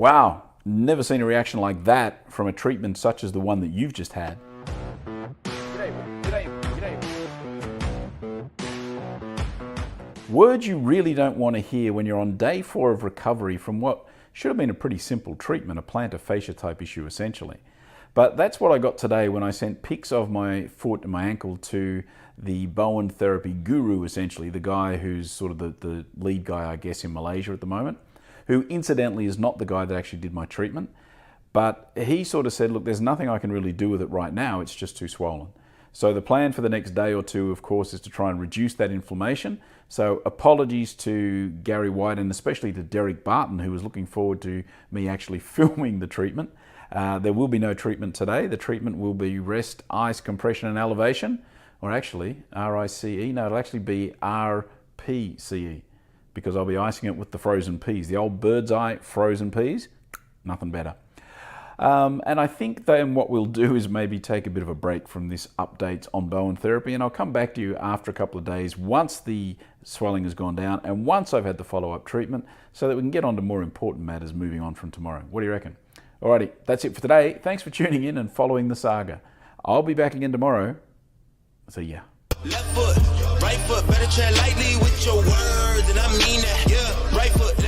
Wow, never seen a reaction like that from a treatment such as the one that you've just had. Words you really don't want to hear when you're on day 4 of recovery from what should have been a pretty simple treatment, a plantar fascia type issue essentially. But that's what I got today when I sent pics of my foot and my ankle to the Bowen Therapy guru, essentially, the guy who's sort of the lead guy, I guess, in Malaysia at the moment, who incidentally is not the guy that actually did my treatment. But he sort of said, look, there's nothing I can really do with it right now, it's just too swollen. So the plan for the next day or two, of course, is to try and reduce that inflammation. So apologies to Gary White and especially to Derek Barton, who was looking forward to me actually filming the treatment. There will be no treatment today. The treatment will be rest, ice, compression and elevation, or actually RICE. No, it'll actually be RPCE because I'll be icing it with the frozen peas. The old bird's eye frozen peas, nothing better. And I think then what we'll do is maybe take a bit of a break from this updates on Bowen Therapy, and I'll come back to you after a couple of days once the swelling has gone down and once I've had the follow-up treatment so that we can get on to more important matters moving on from tomorrow. What do you reckon? Alrighty, that's it for today. Thanks for tuning in and following the saga. I'll be back again tomorrow. See ya. Left foot, right foot, better tread lightly with your words, and I mean that. Yeah, right foot.